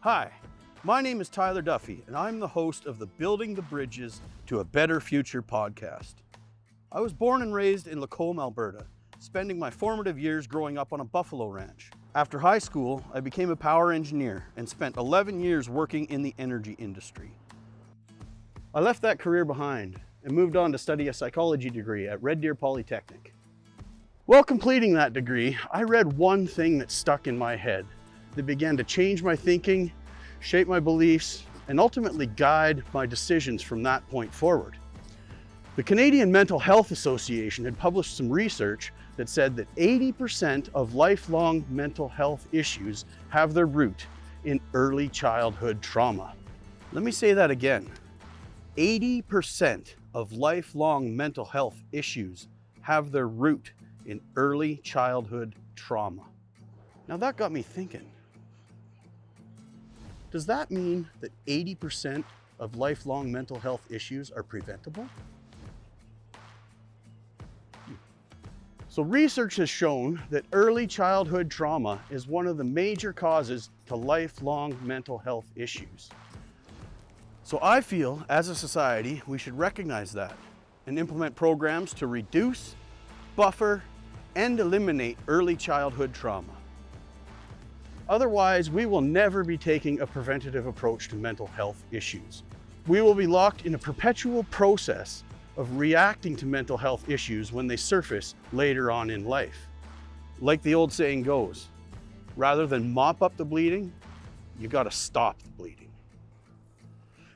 Hi, my name is Tyler Duffy, and I'm the host of the Building the Bridges to a Better Future podcast. I was born and raised in Lacombe, Alberta, spending my formative years growing up on a buffalo ranch. After high school, I became a power engineer and spent 11 years working in the energy industry. I left that career behind and moved on to study a psychology degree at Red Deer Polytechnic. While completing that degree, I read one thing that stuck in my head that began to change my thinking, shape my beliefs, and ultimately guide my decisions from that point forward. The Canadian Mental Health Association had published some research that said that 80% of lifelong mental health issues have their root in early childhood trauma. Let me say that again. 80% of lifelong mental health issues have their root in early childhood trauma. Now that got me thinking. Does that mean that 80% of lifelong mental health issues are preventable? So research has shown that early childhood trauma is one of the major causes to lifelong mental health issues. So I feel, as a society, we should recognize that and implement programs to reduce, buffer, and eliminate early childhood trauma. Otherwise, we will never be taking a preventative approach to mental health issues. We will be locked in a perpetual process of reacting to mental health issues when they surface later on in life. Like the old saying goes, rather than mop up the bleeding, you gotta stop the bleeding.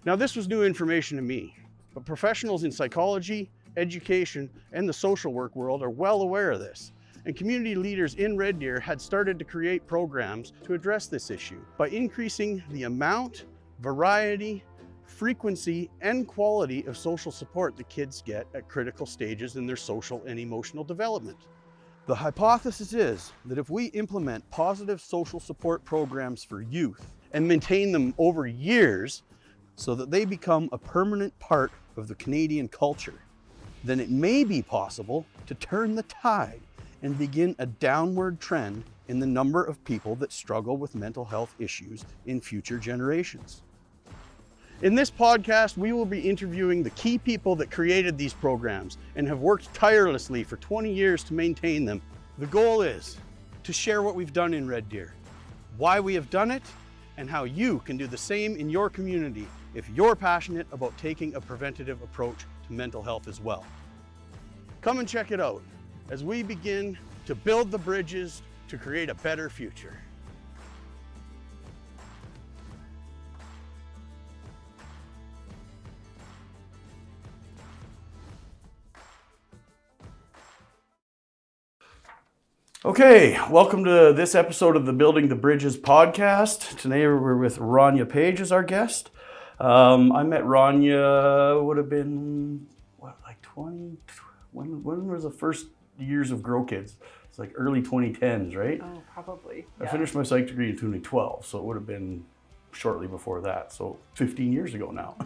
Now, this was new information to me, but professionals in psychology, education, and the social work world are well aware of this. And community leaders in Red Deer had started to create programs to address this issue by increasing the amount, variety, frequency, and quality of social support the kids get at critical stages in their social and emotional development. The hypothesis is that if we implement positive social support programs for youth and maintain them over years so that they become a permanent part of the Canadian culture, then it may be possible to turn the tide and begin a downward trend in the number of people that struggle with mental health issues in future generations. In this podcast, we will be interviewing the key people that created these programs and have worked tirelessly for 20 years to maintain them. The goal is to share what we've done in Red Deer, why we have done it, and how you can do the same in your community if you're passionate about taking a preventative approach to mental health as well. Come and check it out as we begin to build the bridges to create a better future. Okay, welcome to this episode of the Building the Bridges podcast. Today we're with Rania Page as our guest. I met Rania, would have been, like 20, when was the first years of Grow Kids? It's like early 2010s, right? Oh, probably. I finished my psych degree in 2012, so it would have been shortly before that, so 15 years ago now.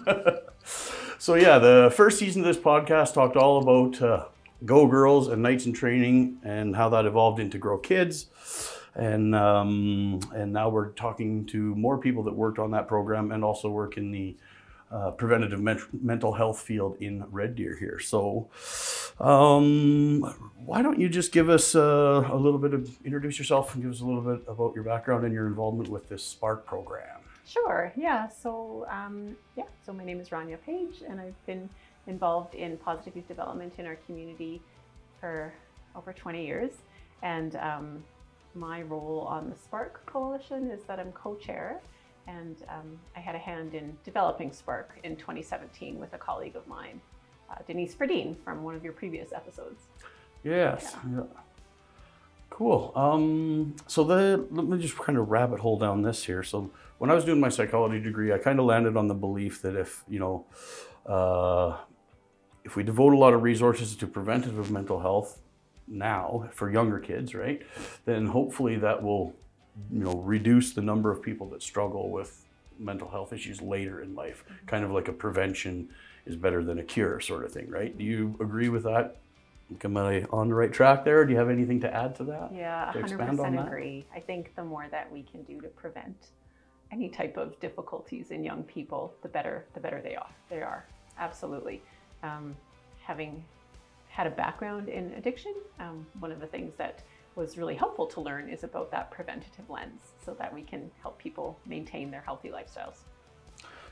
So yeah, the first season of this podcast talked all about Go Girls and Nights in Training and how that evolved into Grow Kids. And now we're talking to more people that worked on that program and also work in the preventative mental health field in Red Deer here. So why don't you just give us a little bit of, introduce yourself and give us a little bit about your background and your involvement with this SPARC program. Sure, yeah. So my name is Rania Page, and I've been involved in positive youth development in our community for over 20 years. And my role on the SPARC Coalition is that I'm co-chair, and I had a hand in developing SPARC in 2017 with a colleague of mine, Denise Ferdine, from one of your previous episodes. Yes. Yeah. Cool. Let me just kind of rabbit hole down this here. So when I was doing my psychology degree, I kind of landed on the belief that if we devote a lot of resources to preventative mental health now for younger kids, right, then hopefully that will, reduce the number of people that struggle with mental health issues later in life, kind of like a prevention is better than a cure sort of thing, right? Do you agree with that? Am I on the right track there? Do you have anything to add to that? Yeah, To expand on 100% that? agree. I think the more that we can do to prevent any type of difficulties in young people, the better they are. They are, absolutely. Having had a background in addiction, one of the things that was really helpful to learn is about that preventative lens, so that we can help people maintain their healthy lifestyles.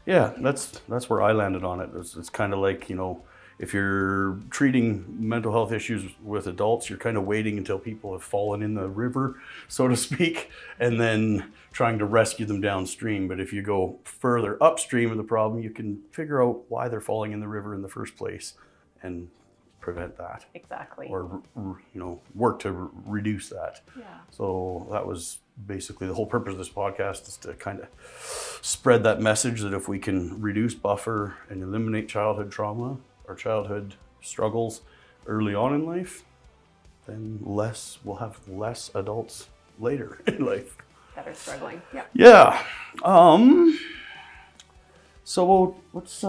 Yeah, that's where I landed on it. It's kind of like, you know, if you're treating mental health issues with adults, you're kind of waiting until people have fallen in the river, so to speak, and then trying to rescue them downstream. But if you go further upstream of the problem, you can figure out why they're falling in the river in the first place and prevent that. Exactly. Or, you know, work to reduce that. Yeah. So that was basically the whole purpose of this podcast, is to kind of spread that message that if we can reduce, buffer, and eliminate childhood trauma or childhood struggles early on in life, then we'll have less adults later in life That are struggling. Yeah. Yeah. So let's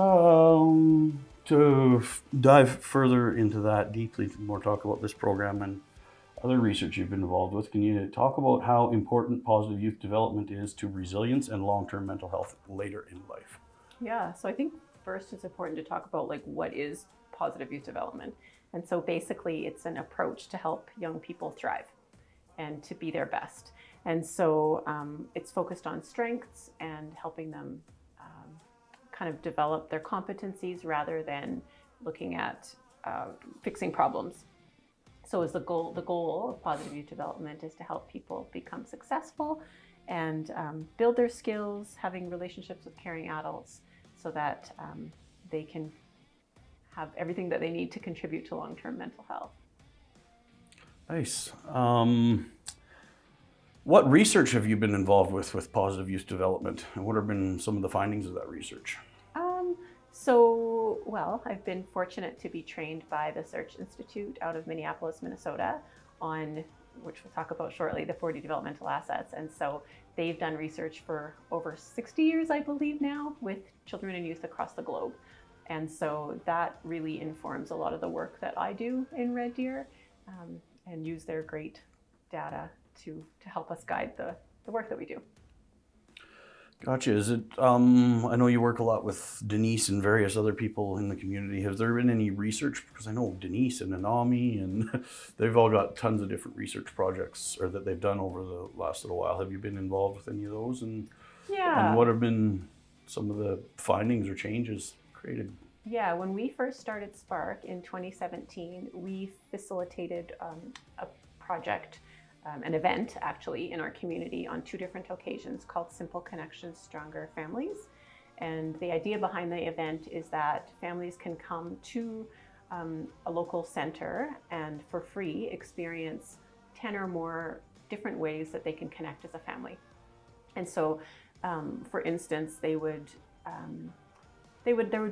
to dive further into that deeply, to more talk about this program and other research you've been involved with. Can you talk about how important positive youth development is to resilience and long-term mental health later in life? Yeah, so I think first it's important to talk about like what is positive youth development. And so basically it's an approach to help young people thrive and to be their best. And so it's focused on strengths and helping them kind of develop their competencies rather than looking at fixing problems. So is the goal of positive youth development is to help people become successful and build their skills, having relationships with caring adults, so that they can have everything that they need to contribute to long-term mental health. Nice. What research have you been involved with positive youth development, and what have been some of the findings of that research? Well, I've been fortunate to be trained by the Search Institute out of Minneapolis, Minnesota, on, which we'll talk about shortly, the 40 developmental assets. And so they've done research for over 60 years, I believe now, with children and youth across the globe. And so that really informs a lot of the work that I do in Red Deer, and use their great data to help us guide the work that we do. Gotcha. Is it, I know you work a lot with Denise and various other people in the community. Has there been any research? Because I know Denise and Anami, and they've all got tons of different research projects or that they've done over the last little while. Have you been involved with any of those? And what have been some of the findings or changes created? Yeah, when we first started SPARC in 2017, we facilitated a project, an event actually in our community on 2 different occasions called Simple Connections, Stronger Families. And the idea behind the event is that families can come to a local center and for free experience 10 or more different ways that they can connect as a family. And so, for instance, there would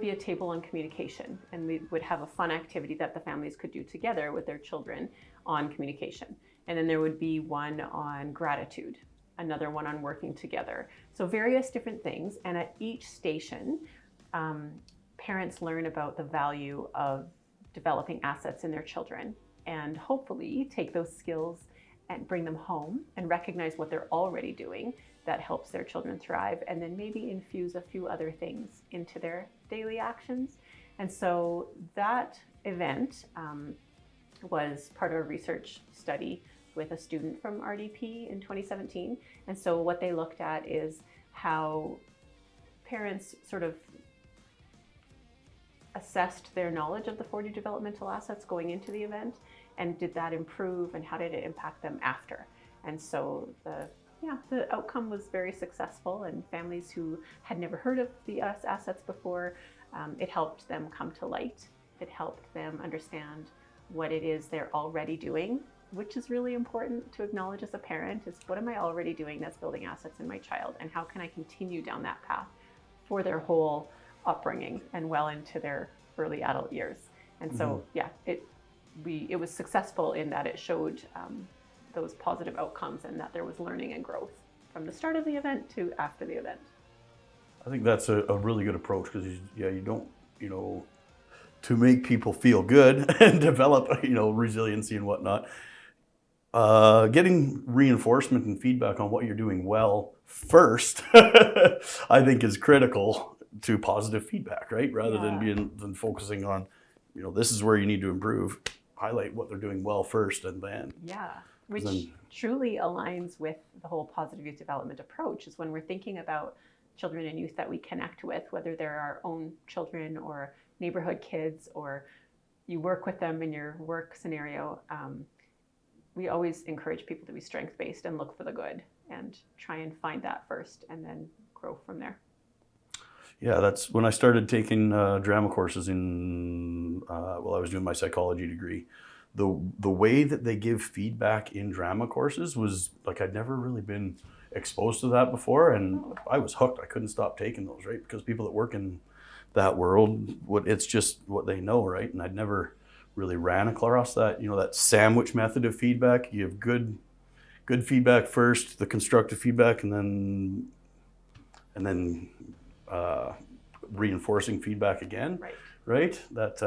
be a table on communication, and we would have a fun activity that the families could do together with their children on communication. And then there would be one on gratitude, another one on working together. So various different things. And at each station, parents learn about the value of developing assets in their children, and hopefully take those skills and bring them home and recognize what they're already doing that helps their children thrive, and then maybe infuse a few other things into their daily actions. And so that event was part of a research study with a student from RDP in 2017. And so what they looked at is how parents sort of assessed their knowledge of the 40 developmental assets going into the event, and did that improve, and how did it impact them after. And so the outcome was very successful, and families who had never heard of the assets before, it helped them come to light. It helped them understand what it is they're already doing, which is really important to acknowledge as a parent, is what am I already doing that's building assets in my child, and how can I continue down that path for their whole upbringing and well into their early adult years. And so, it was successful in that it showed those positive outcomes, and that there was learning and growth from the start of the event to after the event. I think that's a really good approach because, you don't, to make people feel good and develop, resiliency and whatnot, getting reinforcement and feedback on what you're doing well first, I think is critical to positive feedback, right? Rather than focusing on, this is where you need to improve, highlight what they're doing well first and then. Yeah, which truly aligns with the whole positive youth development approach is when we're thinking about children and youth that we connect with, whether they're our own children or neighborhood kids, or you work with them in your work scenario. We always encourage people to be strength-based and look for the good and try and find that first and then grow from there. Yeah, that's when I started taking drama courses in, I was doing my psychology degree. The way that they give feedback in drama courses was like, I'd never really been exposed to that before, and I was hooked. I couldn't stop taking those, right? Because people that work in that world, it's just what they know, right? And I'd never really ran across that, that sandwich method of feedback. You have good feedback first, the constructive feedback, and then reinforcing feedback again, right? That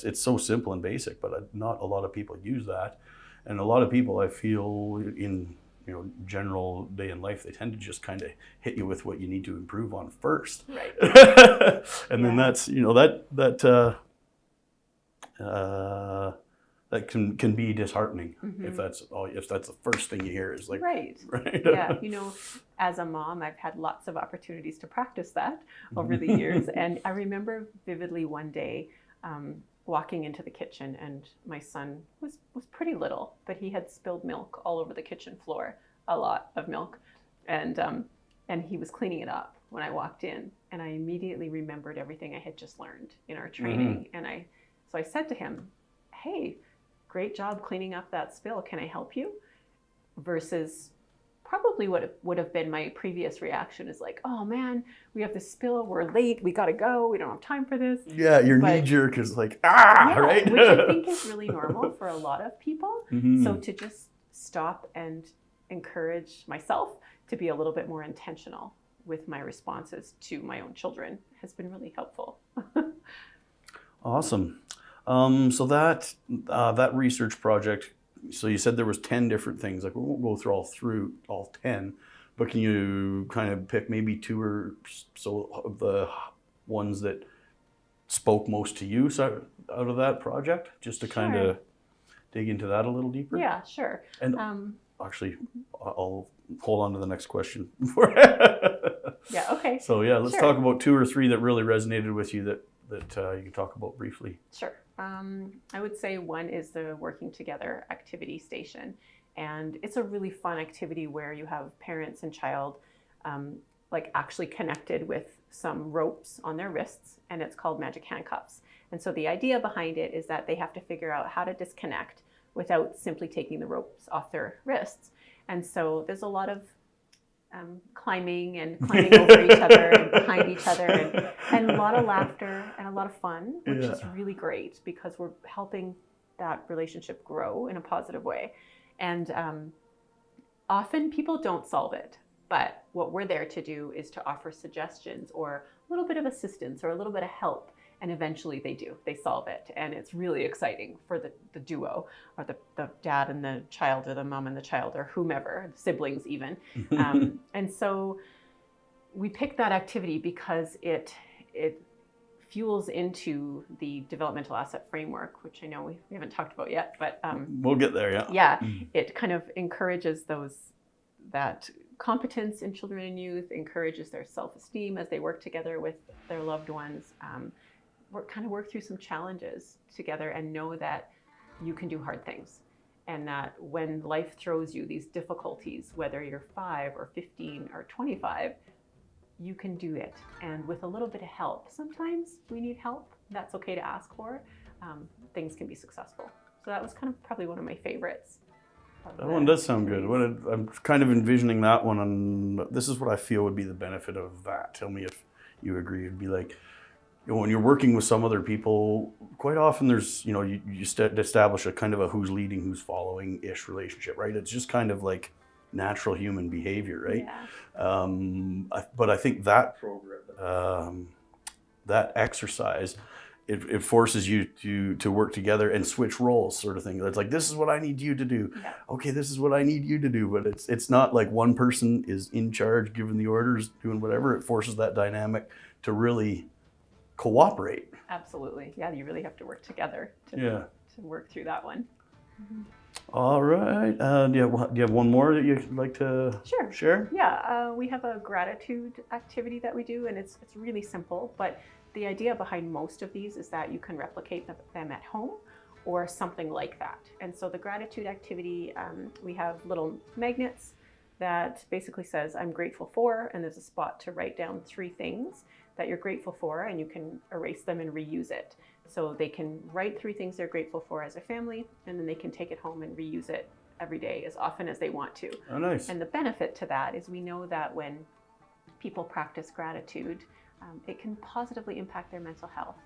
it's so simple and basic, but not a lot of people use that, and a lot of people, I feel, in general day in life, they tend to just kind of hit you with what you need to improve on first, right? And then that's that can be disheartening if that's the first thing you hear is like, right. Yeah, as a mom, I've had lots of opportunities to practice that over the years, and I remember vividly one day walking into the kitchen, and my son was pretty little, but he had spilled milk all over the kitchen floor, a lot of milk, and he was cleaning it up when I walked in, and I immediately remembered everything I had just learned in our training, and so I said to him, "Hey, great job cleaning up that spill. Can I help you?" Versus probably what would have been my previous reaction is like, "Oh man, we have this spill, we're late, we gotta go, we don't have time for this." Yeah, your knee jerk is like, right? Which I think is really normal for a lot of people. So to just stop and encourage myself to be a little bit more intentional with my responses to my own children has been really helpful. Awesome. So that research project, so you said there was 10 different things. Like, we won't go through all 10, but can you kind of pick maybe 2 or so of the ones that spoke most to you out of that project, just to kind of dig into that a little deeper? Yeah, sure. And actually, I'll hold on to the next question. Yeah, okay. So yeah, let's talk about 2 or 3 that really resonated with you that you can talk about briefly. Sure. I would say one is the Working Together activity station. And it's a really fun activity where you have parents and child actually connected with some ropes on their wrists, and it's called magic handcuffs. And so the idea behind it is that they have to figure out how to disconnect without simply taking the ropes off their wrists. And so there's a lot of climbing over each other and behind each other, and a lot of laughter and a lot of fun, which is really great because we're helping that relationship grow in a positive way. And often people don't solve it, but what we're there to do is to offer suggestions or a little bit of assistance or a little bit of help. And eventually they solve it. And it's really exciting for the duo, or the dad and the child, or the mom and the child, or whomever, siblings even. And so we picked that activity because it fuels into the developmental asset framework, which I know we haven't talked about yet, but we'll get there, yeah. Yeah, it kind of encourages that competence in children and youth, encourages their self-esteem as they work together with their loved ones. Work through some challenges together and know that you can do hard things, and that when life throws you these difficulties, whether you're 5 or 15 or 25, you can do it. And with a little bit of help, sometimes we need help, that's okay to ask for, things can be successful. So that was kind of probably one of my favorites. That one does sound good. I'm kind of envisioning that one, and this is what I feel would be the benefit of that. Tell me if you agree. It'd be like, when you're working with some other people, quite often there's, you establish a kind of a who's leading, who's following-ish relationship, right? It's just kind of like natural human behavior, right? Yeah. But I think that program, that exercise, it forces you to work together and switch roles, sort of thing. It's like, this is what I need you to do. Yeah. Okay, this is what I need you to do. But it's not like one person is in charge, giving the orders, doing whatever. It forces that dynamic to really cooperate. Absolutely. Yeah, you really have to work together to work through that one. All right. Do you have one more that you'd like to share? Yeah, we have a gratitude activity that we do, and it's really simple, but the idea behind most of these is that you can replicate them at home or something like that. And so the gratitude activity, we have little magnets that basically says, I'm grateful for, and there's a spot to write down 3 things that you're grateful for, and you can erase them and reuse it. So they can write 3 things they're grateful for as a family, and then they can take it home and reuse it every day as often as they want to. Oh, nice. And the benefit to that is we know that when people practice gratitude, it can positively impact their mental health.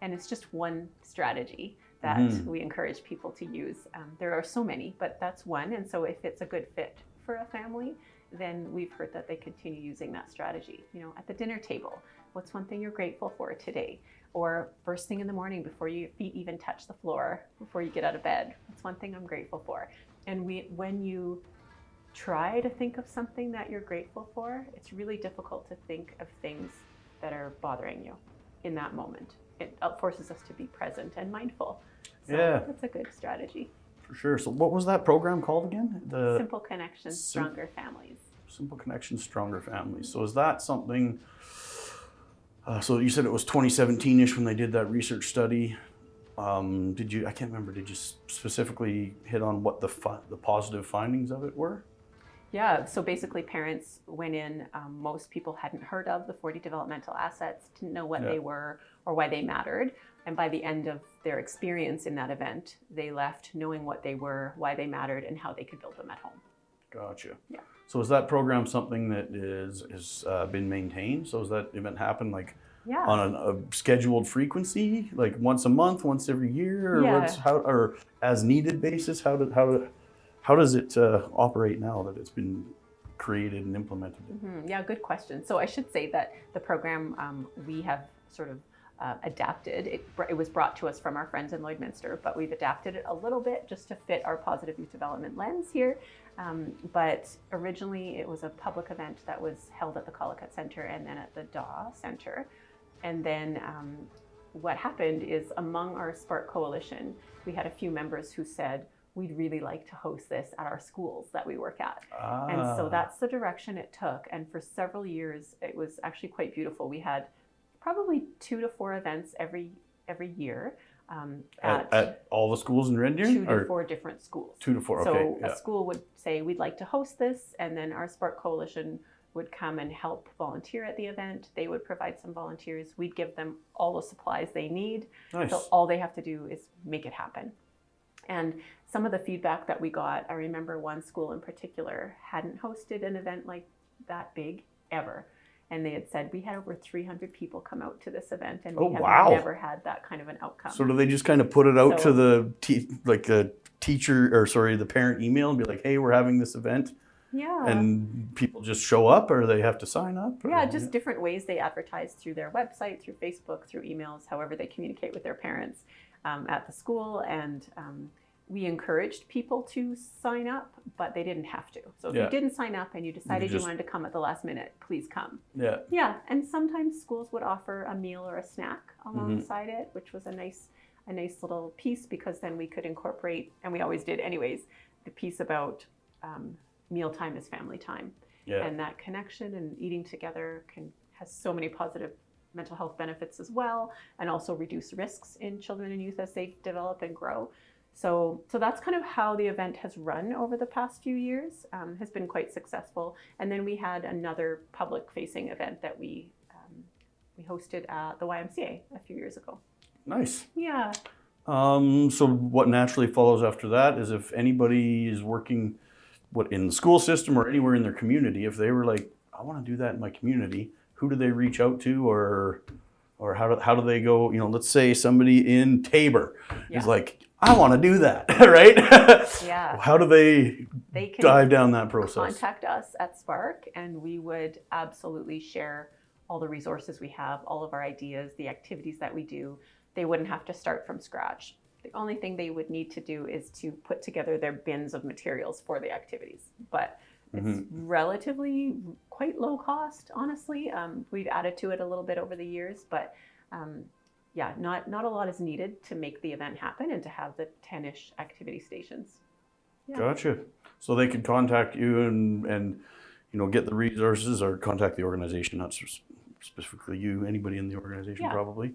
And it's just one strategy that we encourage people to use. There are so many, but that's one. And so if it's a good fit for a family, then we've heard that they continue using that strategy. You know, at the dinner table, what's one thing you're grateful for today? Or first thing in the morning before your feet even touch the floor, before you get out of bed, what's one thing I'm grateful for? And when you try to think of something that you're grateful for, it's really difficult to think of things that are bothering you in that moment. It forces us to be present and mindful. So that's a good strategy. For sure. So what was that program called again? The Simple Connections, Stronger Families. Simple Connections, Stronger Families. So is that something, so you said it was 2017-ish when they did that research study. I can't remember, did you specifically hit on what the positive findings of it were? Yeah, so basically parents went in, most people hadn't heard of the 40 developmental assets, didn't know what they were or why they mattered. And by the end of their experience in that event, they left knowing what they were, why they mattered, and how they could build them at home. Gotcha. Yeah. So is that program something that is been maintained? So does that event happen like on a scheduled frequency, like once a month, once every year, or or as needed basis? How does it operate now that it's been created and implemented? Yeah, good question. So I should say that the program we have sort of adapted. It was brought to us from our friends in Lloydminster, but we've adapted it a little bit just to fit our positive youth development lens here. But originally it was a public event that was held at the Collicutt Centre and then at the Daw Centre. And then what happened is among our SPARC coalition, we had a few members who said, we'd really like to host this at our schools that we work at. And so that's the direction it took. And for several years, it was actually quite beautiful. We had probably 2 to 4 events every year. At all the schools in Red Deer? 2 to 4 different schools. 2 to 4, okay. So a school would say, we'd like to host this, and then our SPARC coalition would come and help volunteer at the event. They would provide some volunteers. We'd give them all the supplies they need. Nice. So all they have to do is make it happen. And some of the feedback that we got, I remember one school in particular hadn't hosted an event like that big ever. And they had said, we had over 300 people come out to this event, and we have never had that kind of an outcome. So do they just kind of put it out to the the parent email and be like, hey, we're having this event? Yeah. And people just show up, or they have to sign up? Yeah, just different ways they advertise through their website, through Facebook, through emails, however they communicate with their parents at the school. And we encouraged people to sign up, but they didn't have to. So if you didn't sign up and you decided you wanted to come at the last minute, please come. Yeah. Yeah, and sometimes schools would offer a meal or a snack alongside it, which was a nice little piece, because then we could incorporate, and we always did anyways, the piece about mealtime is family time. Yeah. And that connection and eating together has so many positive mental health benefits as well, and also reduce risks in children and youth as they develop and grow. So that's kind of how the event has run over the past few years, has been quite successful. And then we had another public-facing event that we hosted at the YMCA a few years ago. Nice. Yeah. So what naturally follows after that is, if anybody is working in the school system or anywhere in their community, if they were like, I want to do that in my community, who do they reach out to, or how do they go? You know, let's say somebody in Tabor is like, I want to do that, right? Yeah. How do they They can dive down that process? contact us at SPARC, and we would absolutely share all the resources we have, all of our ideas, the activities that we do. They wouldn't have to start from scratch. The only thing they would need to do is to put together their bins of materials for the activities. But it's relatively quite low cost, honestly. We've added to it a little bit over the years, but yeah, not a lot is needed to make the event happen and to have the 10-ish activity stations. Yeah. Gotcha. So they could contact you and get the resources, or contact the organization, not specifically you, anybody in the organization probably.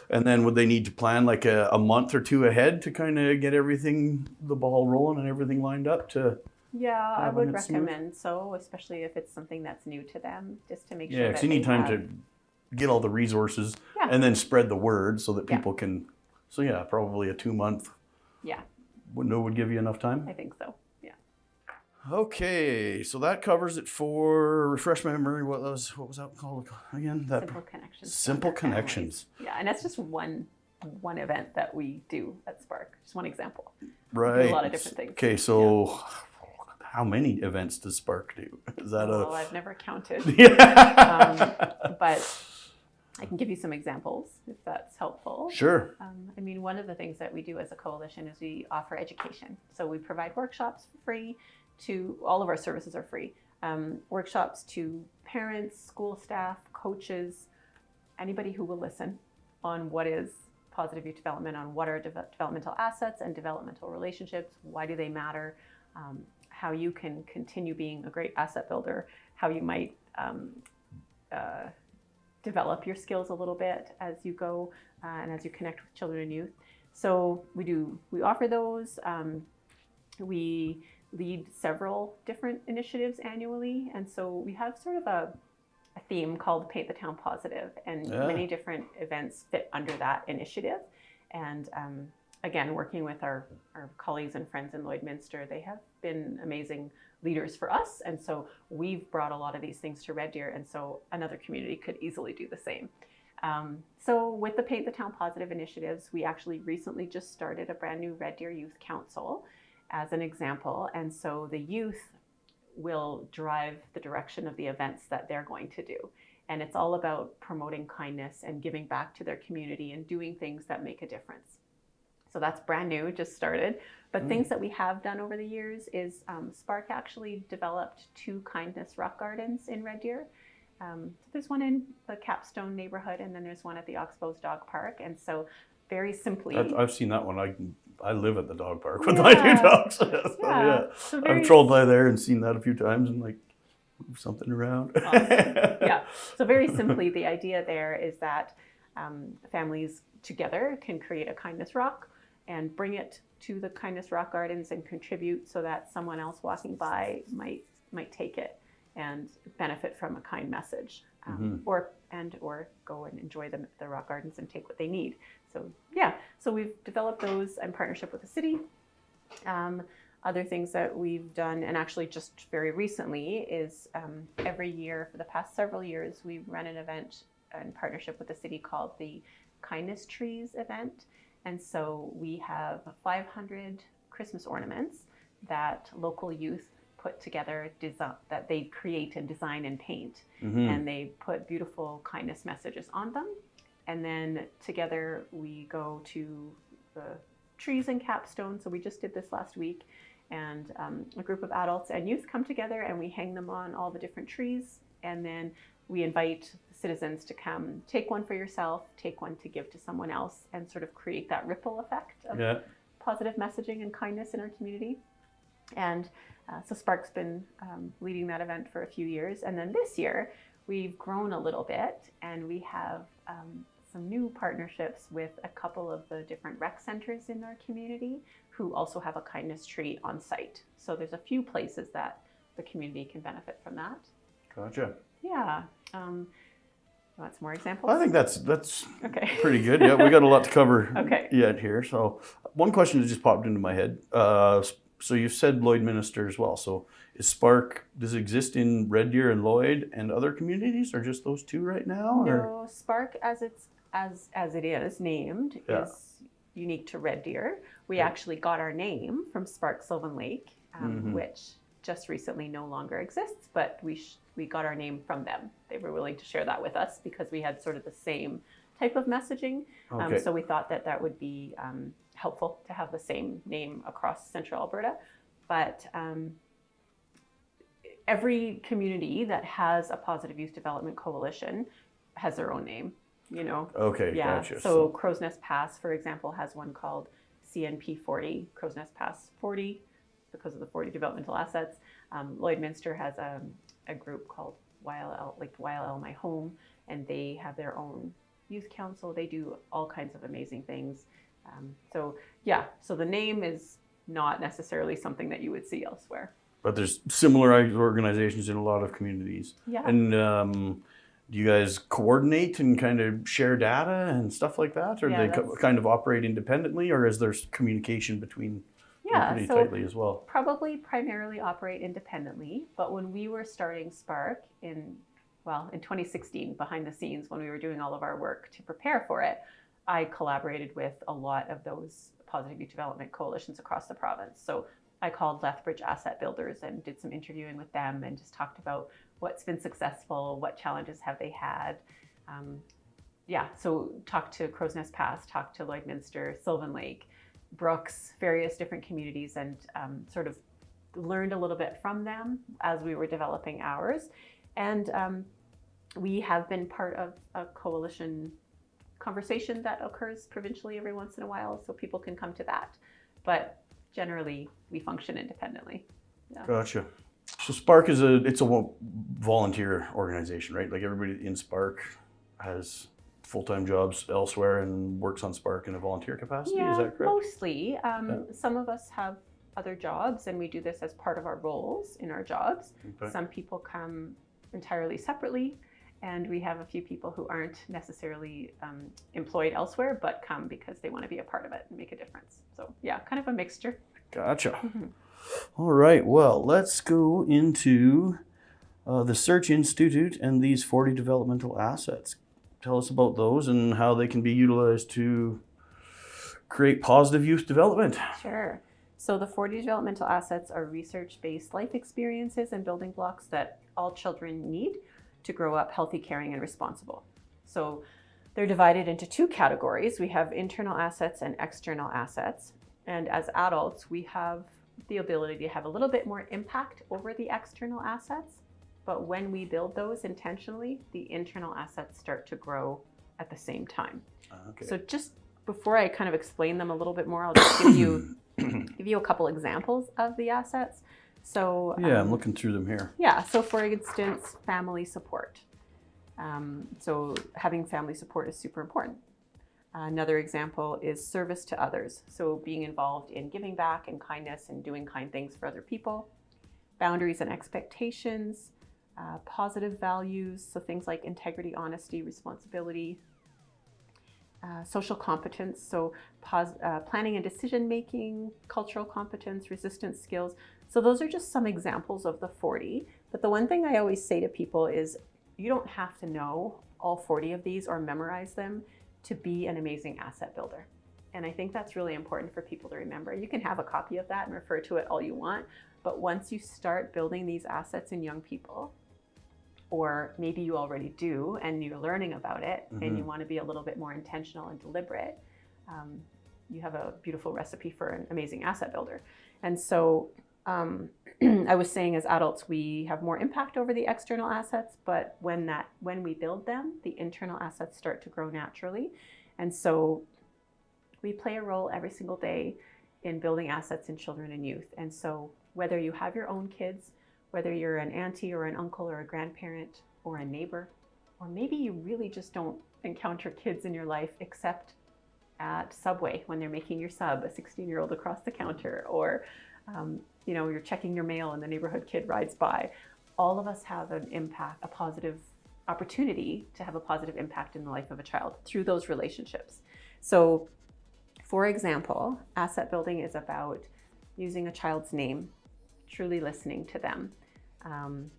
And then would they need to plan like a month or two ahead to kind of get everything, the ball rolling and everything lined up to? Yeah, I would recommend so, especially if it's something that's new to them, just to make sure that because you need time to get all the resources and then spread the word so that people can. So yeah, probably a 2-month window would give you enough time. I think so. Yeah. Okay, so that covers it for, refresh my memory. What was that called again? Simple Connections. Simple Connections. Yeah, and that's just one event that we do at SPARC. Just one example. Right. We do a lot of different things. Okay, so how many events does SPARC do? Is that well, I've never counted. But I can give you some examples if that's helpful. Sure. I mean, one of the things that we do as a coalition is we offer education. So we provide workshops for free to, all of our services are free. Workshops to parents, school staff, coaches, anybody who will listen on what is positive youth development, on what are developmental assets and developmental relationships, why do they matter, how you can continue being a great asset builder, how you might develop your skills a little bit as you go and as you connect with children and youth. So we offer those. We lead several different initiatives annually. And so we have sort of a theme called Paint the Town Positive, and many different events fit under that initiative. And again, working with our colleagues and friends in Lloydminster, they have been amazing leaders for us. And so we've brought a lot of these things to Red Deer, and so another community could easily do the same. So with the Paint the Town Positive initiatives, we actually recently just started a brand new Red Deer Youth Council as an example. And so the youth will drive the direction of the events that they're going to do. And it's all about promoting kindness and giving back to their community and doing things that make a difference. So that's brand new, just started. But things that we have done over the years is SPARC actually developed 2 kindness rock gardens in Red Deer. There's one in the Capstone neighborhood, and then there's one at the Oxbow's Dog Park. And so very simply... I've seen that one. I live at the dog park with my 2 dogs. So I've trolled by there and seen that a few times and like move something around. Awesome. Yeah. So very simply, the idea there is that families together can create a kindness rock and bring it to the kindness rock gardens and contribute so that someone else walking by might take it and benefit from a kind message, or go and enjoy the rock gardens and take what they need. So yeah, so we've developed those in partnership with the city. Other things that we've done, and actually just very recently, is every year for the past several years, we've run an event in partnership with the city called the Kindness Trees event. And so we have 500 Christmas ornaments that local youth put together, that they create and design and paint. And they put beautiful kindness messages on them. And then together we go to the trees in Capstone. So we just did this last week. And a group of adults and youth come together and we hang them on all the different trees. And then we invite citizens to come take one for yourself, take one to give to someone else, and sort of create that ripple effect of positive messaging and kindness in our community. And so SPARC's been leading that event for a few years. And then this year, we've grown a little bit, and we have some new partnerships with a couple of the different rec centers in our community who also have a kindness tree on site. So there's a few places that the community can benefit from that. Gotcha. Yeah. You want some more examples? I think that's okay. Pretty good. Yeah, we got a lot to cover okay. yet here. So one question that just popped into my head. So you said Lloydminster as well. So is SPARC, does it exist in Red Deer and Lloyd and other communities, or just those 2 right now? No, SPARC as it is named is unique to Red Deer. We actually got our name from SPARC Sylvan Lake, which just recently no longer exists, but we got our name from them. They were willing to share that with us because we had sort of the same type of messaging. So we thought that that would be helpful to have the same name across Central Alberta. But every community that has a Positive Youth Development Coalition has their own name, you know. Okay, yeah. gotcha. So Crow's Nest Pass, for example, has one called CNP 40, Crow's Nest Pass 40, because of the 40 developmental assets. Lloydminster has a group called YLL, like YLL My Home, and they have their own youth council. They do all kinds of amazing things. So the name is not necessarily something that you would see elsewhere. But there's similar organizations in a lot of communities. Yeah. And do you guys coordinate and kind of share data and stuff like that? Or Yeah, they kind of operate independently, or is there communication between them pretty tightly as well? Probably primarily operate independently. But when we were starting SPARC in 2016, behind the scenes, when we were doing all of our work to prepare for it, I collaborated with a lot of those Positive Youth Development coalitions across the province. So I called Lethbridge Asset Builders and did some interviewing with them and just talked about what's been successful, what challenges have they had. So talked to Crow's Nest Pass, talked to Lloydminster, Sylvan Lake, Brooks, various different communities, and sort of learned a little bit from them as we were developing ours. And we have been part of a coalition conversation that occurs provincially every once in a while, so people can come to that. But generally, we function independently. Yeah. Gotcha. So SPARC is a volunteer organization, right? Like everybody in SPARC has full-time jobs elsewhere and works on SPARC in a volunteer capacity. Is that correct? Mostly. Some of us have other jobs, and we do this as part of our roles in our jobs. Okay. Some people come entirely separately, and we have a few people who aren't necessarily employed elsewhere, but come because they want to be a part of it and make a difference. So yeah, kind of a mixture. Gotcha. All right, well, let's go into the Search Institute and these 40 developmental assets. Tell us about those and how they can be utilized to create positive youth development. Sure. So the 40 developmental assets are research-based life experiences and building blocks that all children need to grow up healthy, caring, and responsible. So they're divided into two categories. We have internal assets and external assets. And as adults, we have the ability to have a little bit more impact over the external assets. But when we build those intentionally, the internal assets start to grow at the same time. Okay. So just before I kind of explain them a little bit more, I'll just give you a couple examples of the assets. So yeah, I'm looking through them here. Yeah, so for instance, family support. So having family support is super important. Another example is service to others. So being involved in giving back and kindness and doing kind things for other people. Boundaries and expectations, positive values, so things like integrity, honesty, responsibility. Social competence, so planning and decision making, cultural competence, resistance skills. So those are just some examples of the 40. But the one thing I always say to people is you don't have to know all 40 of these or memorize them to be an amazing asset builder. And I think that's really important for people to remember. You can have a copy of that and refer to it all you want, but once you start building these assets in young people, or maybe you already do and you're learning about it and you want to be a little bit more intentional and deliberate, you have a beautiful recipe for an amazing asset builder. And so I was saying as adults, we have more impact over the external assets, but when we build them, the internal assets start to grow naturally. And so we play a role every single day in building assets in children and youth. And so whether you have your own kids, whether you're an auntie or an uncle or a grandparent or a neighbor, or maybe you really just don't encounter kids in your life except at Subway when they're making your sub, a 16-year-old across the counter, or you're checking your mail and the neighborhood kid rides by. All of us have an impact, a positive opportunity to have a positive impact in the life of a child through those relationships. So, for example, asset building is about using a child's name, truly listening to them,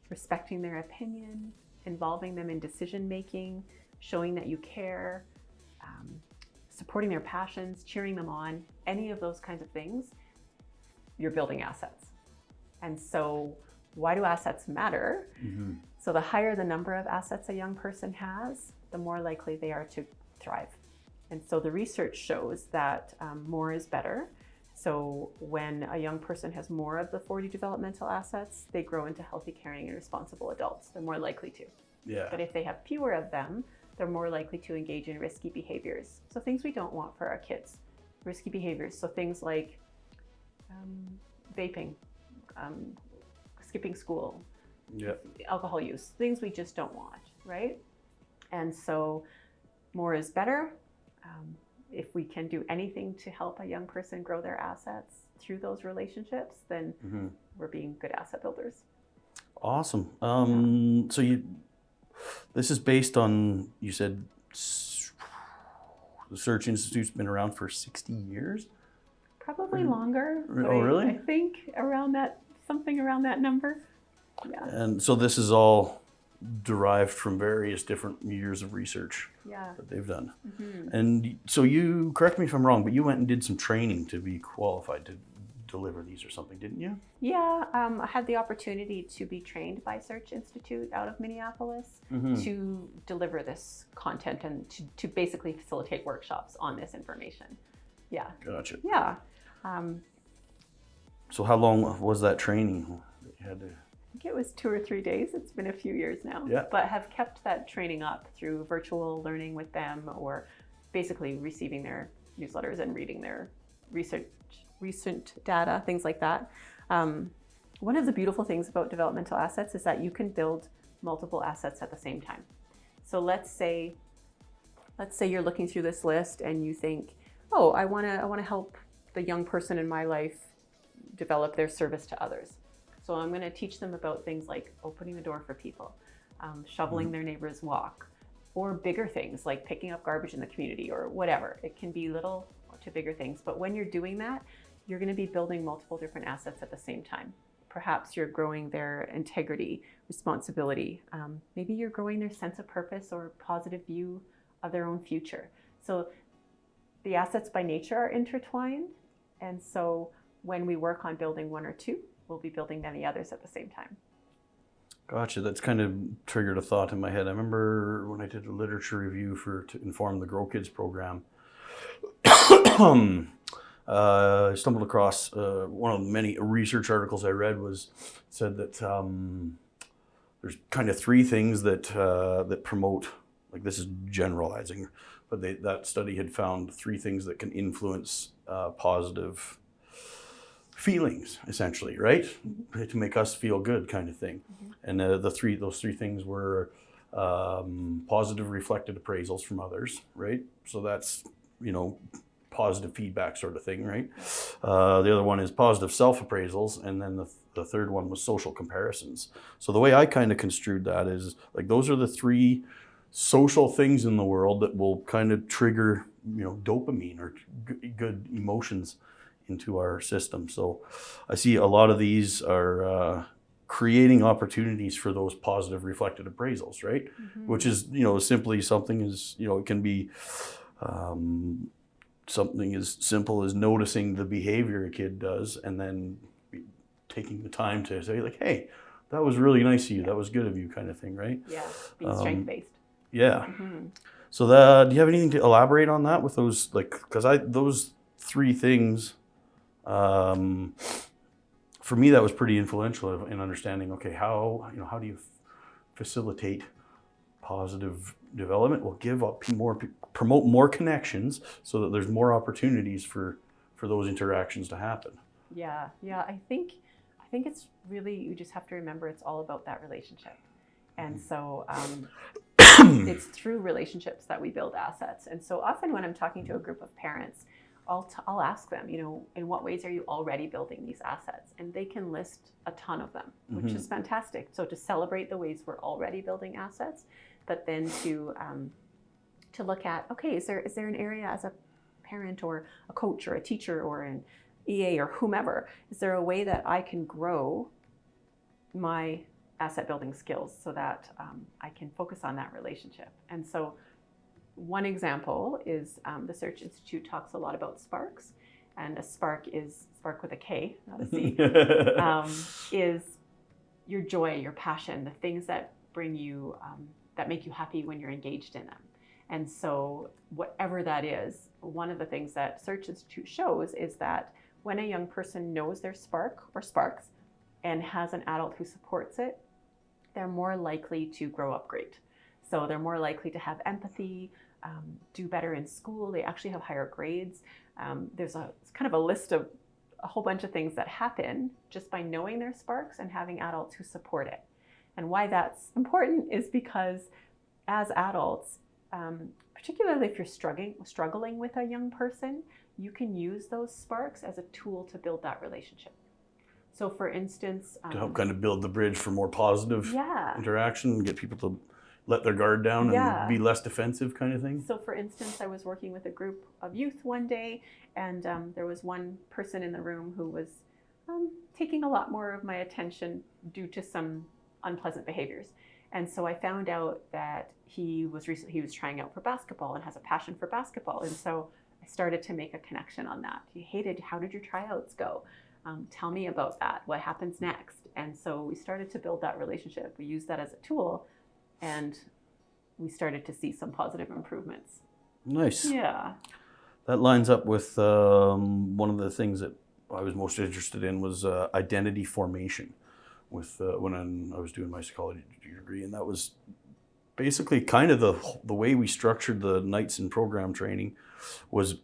respecting their opinion, involving them in decision making, showing that you care, supporting their passions, cheering them on, any of those kinds of things, you're building assets. And so why do assets matter? So the higher the number of assets a young person has, the more likely they are to thrive. And so the research shows that more is better. So when a young person has more of the 40 developmental assets, they grow into healthy, caring, and responsible adults. They're more likely to. Yeah. But if they have fewer of them, they're more likely to engage in risky behaviors. So things we don't want for our kids. Risky behaviors. So things like vaping, skipping school, alcohol use, things we just don't want, right? And so more is better. If we can do anything to help a young person grow their assets through those relationships, then we're being good asset builders. Awesome. So this is based on, you said the Search Institute's been around for 60 years? Probably longer. Oh, really? I think around that, something around that number. Yeah. And so this is all derived from various different years of research that they've done. And so you, correct me if I'm wrong, but you went and did some training to be qualified to deliver these or something, didn't you? Yeah, I had the opportunity to be trained by Search Institute out of Minneapolis to deliver this content and to basically facilitate workshops on this information. Yeah. Gotcha. Yeah. So how long was that training that you had to? I think it was 2 or 3 days. It's been a few years now. Yeah. But have kept that training up through virtual learning with them, or basically receiving their newsletters and reading their recent data, things like that. One of the beautiful things about developmental assets is that you can build multiple assets at the same time. So let's say you're looking through this list and you think, oh, I want to help the young person in my life develop their service to others. So I'm going to teach them about things like opening the door for people, shoveling their neighbor's walk, or bigger things like picking up garbage in the community or whatever. It can be little to bigger things. But when you're doing that, you're going to be building multiple different assets at the same time. Perhaps you're growing their integrity, responsibility. Maybe you're growing their sense of purpose or positive view of their own future. So the assets by nature are intertwined. And so when we work on building one or two, we'll be building many others at the same time. Gotcha. That's kind of triggered a thought in my head. I remember when I did a literature review to inform the Grow Kids program, I stumbled across one of the many research articles I read said that there's kind of 3 things that promote, like this is generalizing, but that study had found 3 things that can influence positive feelings, essentially, right? To make us feel good, kind of thing. And those three things were positive reflected appraisals from others, right? So that's, positive feedback sort of thing, right? The other one is positive self-appraisals, and then the third one was social comparisons. So the way I kind of construed that is, like, those are the 3 social things in the world that will kind of trigger, dopamine or good emotions into our system. So I see a lot of these are creating opportunities for those positive reflected appraisals, right? Which is, simply something is, it can be something as simple as noticing the behavior a kid does and then taking the time to say, like, hey, that was really nice of you, that was good of you, kind of thing, right? Yeah, being strength-based. Yeah. So do you have anything to elaborate on that with those, like, because those 3 things, for me, that was pretty influential in understanding, okay, how do you facilitate positive development? Will promote more connections so that there's more opportunities for those interactions to happen. Yeah. I think it's really, you just have to remember it's all about that relationship. And so it's through relationships that we build assets. And so often when I'm talking to a group of parents, I'll ask them, in what ways are you already building these assets? And they can list a ton of them, which is fantastic. So to celebrate the ways we're already building assets, but then to look at, okay, is there an area as a parent or a coach or a teacher or an EA or whomever, is there a way that I can grow my asset building skills so that I can focus on that relationship? And so one example is the Search Institute talks a lot about SPARCs, and a spark is spark with a K, not a C, is your joy, your passion, the things that bring you, that make you happy when you're engaged in them. And so whatever that is, one of the things that Search Institute shows is that when a young person knows their spark or sparks and has an adult who supports it, they're more likely to grow up great. So they're more likely to have empathy, do better in school. They actually have higher grades. There's kind of a list of a whole bunch of things that happen just by knowing their sparks and having adults who support it. And why that's important is because as adults, particularly if you're struggling with a young person, you can use those sparks as a tool to build that relationship. So for instance, to help kind of build the bridge for more positive interaction and get people to let their guard down and be less defensive kind of thing. So for instance, I was working with a group of youth one day, and there was one person in the room who was taking a lot more of my attention due to some unpleasant behaviors. And so I found out that he was trying out for basketball and has a passion for basketball. And so I started to make a connection on that. How did your tryouts go? Tell me about that. What happens next? And so we started to build that relationship. We used that as a tool, and we started to see some positive improvements. Nice. Yeah. That lines up with one of the things that I was most interested in was identity formation. With when I was doing my psychology degree, and that was basically kind of the way we structured the nights in program training was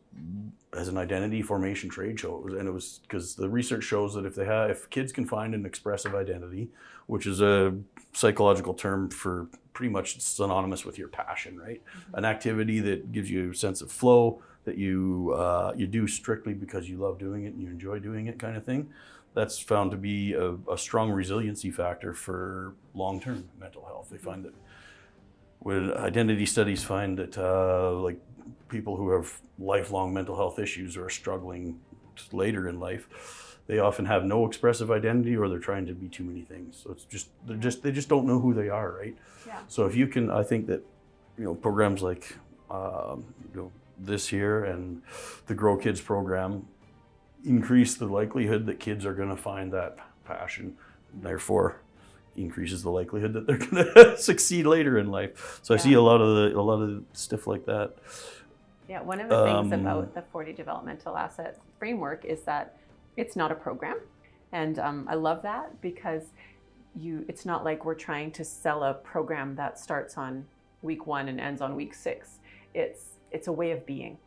as an identity formation trade show. And it was because the research shows that if kids can find an expressive identity, which is a psychological term for pretty much synonymous with your passion, right? Mm-hmm. An activity that gives you a sense of flow, that you do strictly because you love doing it and you enjoy doing it, kind of thing. That's found to be a strong resiliency factor for long-term mental health. They find that when identity studies find that like people who have lifelong mental health issues or are struggling later in life, they often have no expressive identity, or they're trying to be too many things. So they just don't know who they are, right? Yeah. So if you can, I think that programs like this here and the Grow Kids program increase the likelihood that kids are going to find that passion, and therefore increases the likelihood that they're going to succeed later in life. So I see a lot of stuff like that. Yeah, one of the things about the 40 developmental asset framework is that it's not a program, and I love that because it's not like we're trying to sell a program that starts on week 1 and ends on week 6. It's a way of being,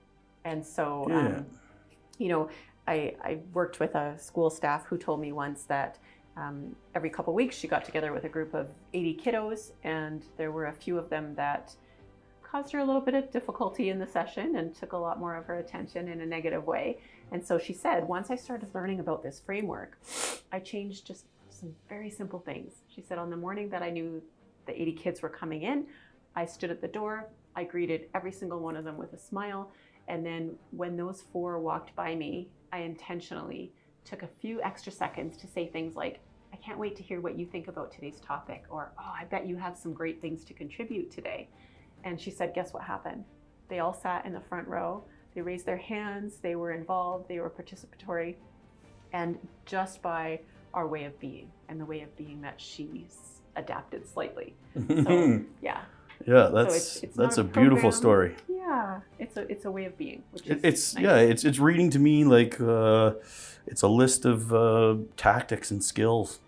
and so I worked with a school staff who told me once that every couple weeks she got together with a group of 80 kiddos, and there were a few of them that caused her a little bit of difficulty in the session and took a lot more of her attention in a negative way. And so she said, once I started learning about this framework, I changed just some very simple things. She said, on the morning that I knew the 80 kids were coming in, I stood at the door, I greeted every single one of them with a smile, and then when those 4 walked by me, I intentionally took a few extra seconds to say things like, I can't wait to hear what you think about today's topic, or, oh, I bet you have some great things to contribute today. And she said, guess what happened? They all sat in the front row, they raised their hands, they were involved, they were participatory, and just by our way of being and the way of being that she's adapted slightly. So, yeah. Yeah, that's a beautiful story. Yeah, it's a way of being. Which is it's nice. it's reading to me like it's a list of tactics and skills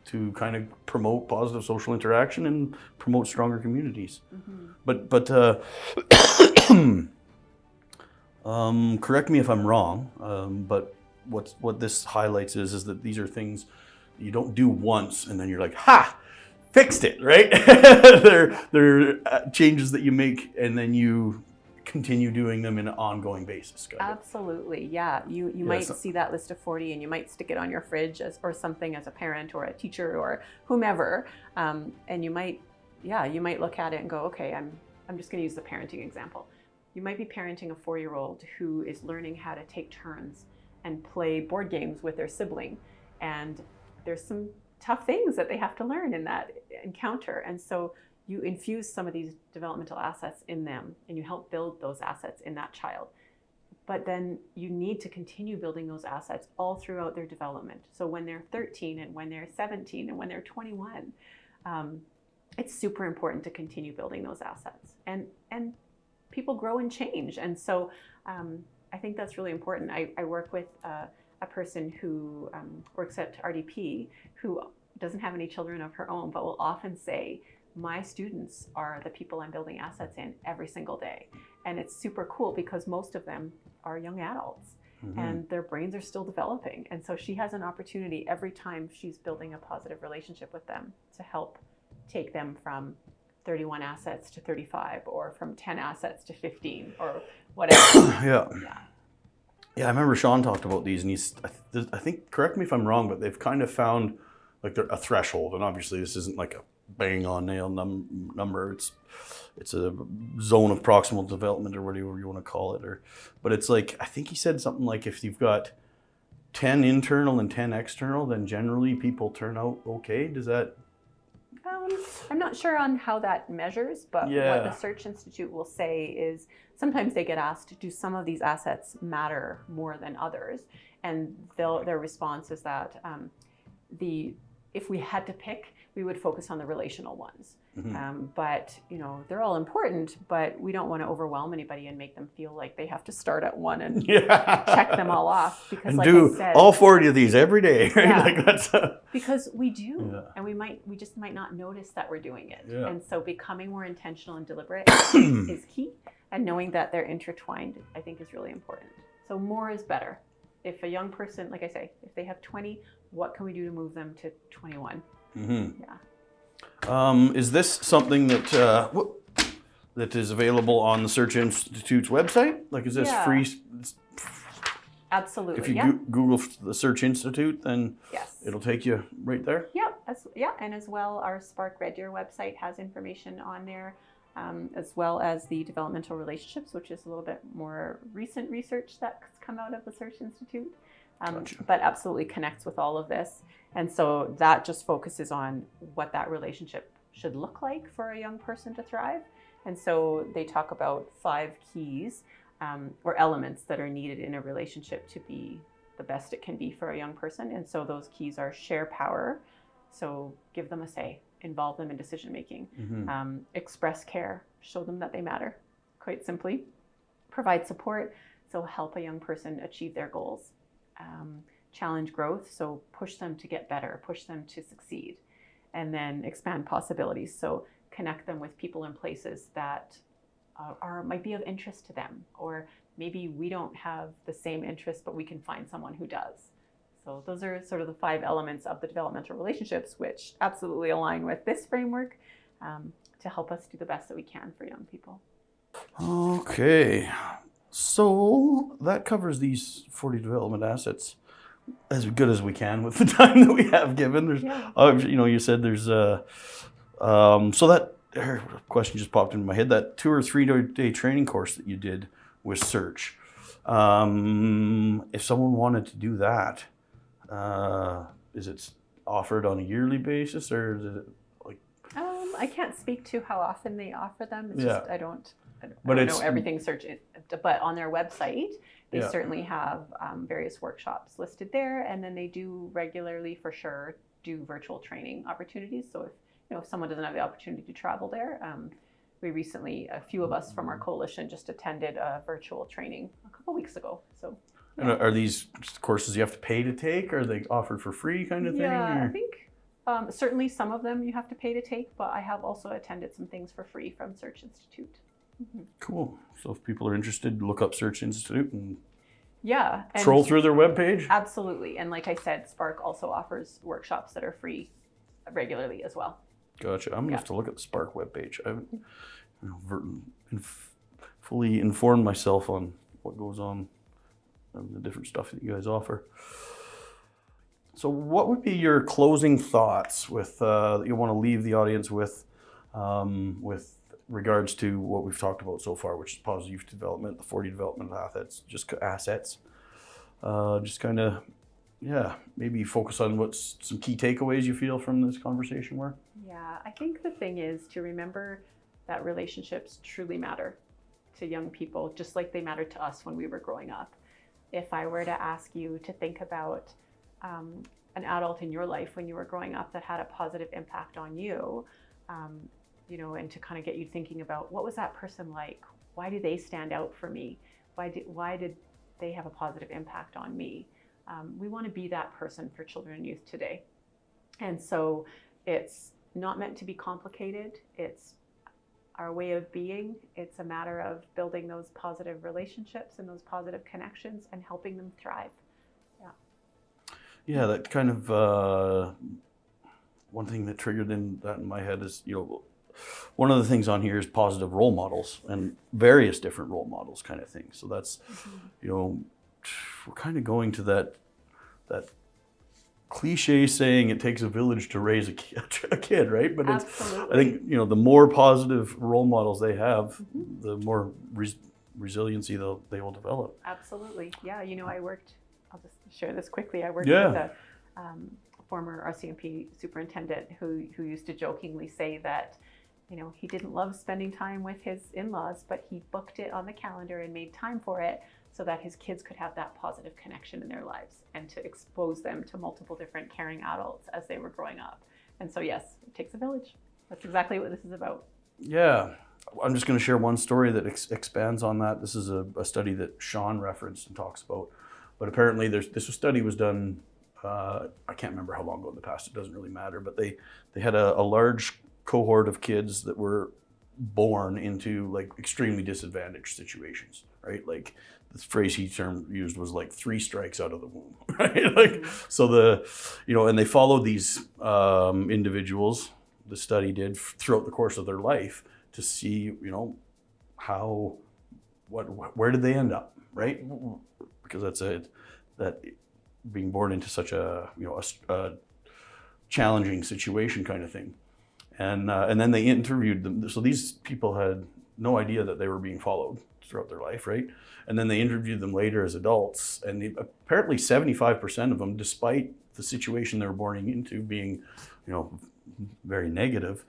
to kind of promote positive social interaction and promote stronger communities. Mm-hmm. But correct me if I'm wrong. But what this highlights is that these are things you don't do once and then you're like, ha! Fixed it, right? They're changes that you make and then you continue doing them in an ongoing basis. Absolutely, yeah. You might see that list of 40 and you might stick it on your fridge or something as a parent or a teacher or whomever, and you might look at it and go, okay, I'm just going to use the parenting example. You might be parenting a 4-year-old who is learning how to take turns and play board games with their sibling, and there's some tough things that they have to learn in that encounter. And so you infuse some of these developmental assets in them and you help build those assets in that child. but then you need to continue building those assets all throughout their development. So when they're 13 and when they're 17 and when they're 21, it's super important to continue building those assets. And people grow and change. And so I think that's really important. I work with a person who works at RDP who doesn't have any children of her own, but will often say, my students are the people I'm building assets in every single day. And it's super cool because most of them are young adults and their brains are still developing. And so she has an opportunity every time she's building a positive relationship with them to help take them from 31 assets to 35 or from 10 assets to 15 or whatever. Yeah, I remember Sean talked about these, and I think, correct me if I'm wrong, but they've kind of found like they're a threshold, and obviously this isn't like a bang on nail number. It's a zone of proximal development or whatever you want to call it, but it's like, I think he said something like if you've got 10 internal and 10 external, then generally people turn out okay. Does that? I'm not sure on how that measures, but what the Search Institute will say is sometimes they get asked, do some of these assets matter more than others? And their response is that if we had to pick, we would focus on the relational ones. But they're all important, but we don't want to overwhelm anybody and make them feel like they have to start at one and check them all off. Because and like do I said, all 40 of these every day, right? Yeah, Like that's because we do, and we just might not notice that we're doing it. And so becoming more intentional and deliberate is key, and knowing that they're intertwined, I think, is really important. So more is better. If a young person, like I say, if they have 20, what can we do to move them to 21? Is this something that is available on the Search Institute's website? Like, is this free? Absolutely. If you Google the Search Institute, then it'll take you right there. And as well, our SPARC Red Deer website has information on there, as well as the developmental relationships, which is a little bit more recent research that's come out of the Search Institute. But absolutely connects with all of this. And so that just focuses on what that relationship should look like for a young person to thrive. And so they talk about 5 keys or elements that are needed in a relationship to be the best it can be for a young person. And so those keys are share power. So give them a say, involve them in decision making, express care, show them that they matter, quite simply, provide support. So help a young person achieve their goals. Challenge growth, so push them to get better, push them to succeed, and then expand possibilities. So connect them with people and places that might be of interest to them, or maybe we don't have the same interest, but we can find someone who does. So those are sort of the 5 elements of the developmental relationships, which absolutely align with this framework to help us do the best that we can for young people. Okay. So that covers these 40 development assets as good as we can with the time that we have given. There's, you said there's so that question just popped into my head. That 2 or 3 day training course that you did with Search. If someone wanted to do that, is it offered on a yearly basis, or is it like? I can't speak to how often they offer them. It's just I don't but know everything Search, but on their website, they certainly have various workshops listed there, and then they do regularly, for sure, do virtual training opportunities. So if someone doesn't have the opportunity to travel there, we recently, a few of us from our coalition, just attended a virtual training a couple weeks ago. So, and are these courses you have to pay to take, or are they offered for free, kind of thing? Yeah, I think certainly some of them you have to pay to take, but I have also attended some things for free from Search Institute. Cool. So if people are interested, look up Search Institute and and troll through their webpage. Absolutely. And like I said, SPARC also offers workshops that are free regularly as well. Gotcha. I'm gonna have to look at the SPARC webpage. I haven't fully informed myself on what goes on and the different stuff that you guys offer. So what would be your closing thoughts with that you want to leave the audience with regards to what we've talked about so far, which is positive youth development, the 40 development assets, just kind of, maybe focus on what's some key takeaways you feel from this conversation were? Yeah, I think the thing is to remember that relationships truly matter to young people just like they mattered to us when we were growing up. If I were to ask you to think about an adult in your life when you were growing up that had a positive impact on you, you know, and to kind of get you thinking about what was that person like? Why do they stand out for me? Why did they have a positive impact on me? We want to be that person for children and youth today. And so it's not meant to be complicated. It's our way of being. It's a matter of building those positive relationships and those positive connections and helping them thrive. Yeah, that kind of one thing that triggered that in my head is, you know, one of the things on here is positive role models and various different role models kind of thing. So that's, you know, we're kind of going to that cliche saying it takes a village to raise a kid, right? But Absolutely. I think, you know, the more positive role models they have, the more resiliency they will develop. Absolutely. Yeah. You know, I'll just share this quickly. I worked Yeah. with a former RCMP superintendent who used to jokingly say that, you know, he didn't love spending time with his in-laws, but he booked it on the calendar and made time for it so that his kids could have that positive connection in their lives and to expose them to multiple different caring adults as they were growing up. And so, yes, it takes a village. That's exactly what this is about. Yeah. I'm just going to share one story that expands on that. This is a study that Sean referenced and talks about. But apparently this study was done, I can't remember how long ago in the past, it doesn't really matter, but they had a large cohort of kids that were born into like extremely disadvantaged situations, right? Like the phrase he used was like 3 strikes out of the womb, right? Like, so and they followed these individuals, the study did, throughout the course of their life to see, you know, where did they end up, right? Because that being born into such a, you know, a challenging situation kind of thing. And then they interviewed them. So these people had no idea that they were being followed throughout their life, right? And then they interviewed them later as adults. And apparently 75% of them, despite the situation they were born into being, you know, very negative,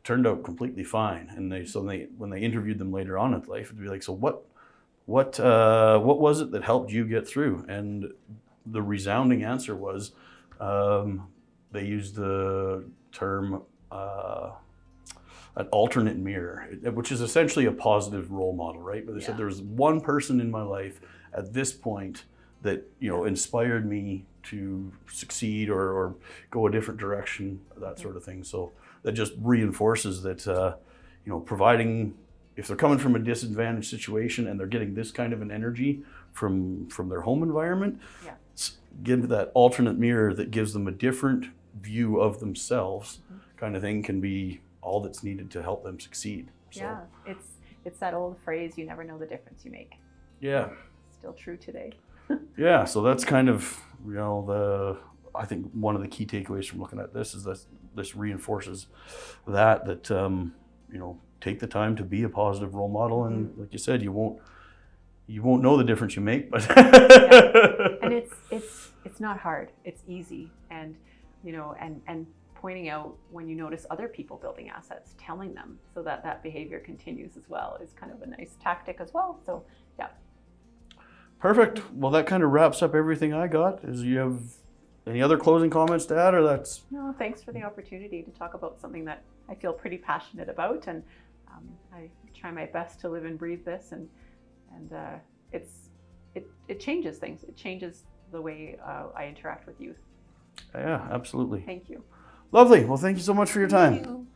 turned out completely fine. And when they interviewed them later on in life, it'd be like, so what was it that helped you get through? And the resounding answer was, they used the term an alternate mirror, which is essentially a positive role model, right? But they said there was one person in my life at this point that, you know, inspired me to succeed or go a different direction, that sort of thing. So that just reinforces that, you know, providing, if they're coming from a disadvantaged situation and they're getting this kind of an energy from their home environment, give that alternate mirror that gives them a different view of themselves, kind of thing, can be all that's needed to help them succeed. So, yeah, it's that old phrase, you never know the difference you make. Yeah. Still true today. Yeah, so that's kind of, you know, I think one of the key takeaways from looking at this is that this reinforces that you know, take the time to be a positive role model, and like you said, you won't know the difference you make, but and it's not hard, it's easy. And you know, and pointing out when you notice other people building assets, telling them so that behavior continues as well is kind of a nice tactic as well. So yeah. Perfect. Well, that kind of wraps up everything I got. Do you have any other closing comments to add, or that's? No, thanks for the opportunity to talk about something that I feel pretty passionate about, and I try my best to live and breathe this, and it changes things. It changes the way I interact with youth. Yeah, absolutely. Thank you. Lovely. Well, thank you so much for your time. Thank you.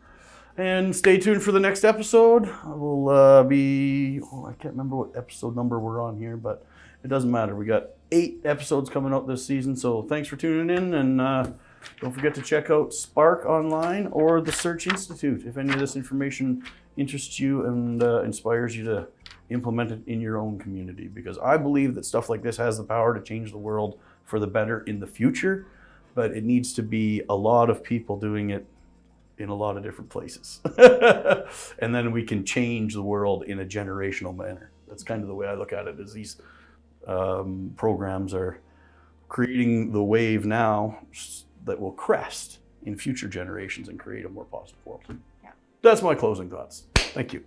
And stay tuned for the next episode. We'll be, I can't remember what episode number we're on here, but it doesn't matter. We got 8 episodes coming out this season. So thanks for tuning in, and don't forget to check out SPARC online or the Search Institute if any of this information interests you and inspires you to implement it in your own community, because I believe that stuff like this has the power to change the world for the better in the future, but it needs to be a lot of people doing it in a lot of different places. And then we can change the world in a generational manner. That's kind of the way I look at it, is these programs are creating the wave now that will crest in future generations and create a more positive world. Yeah. That's my closing thoughts. Thank you.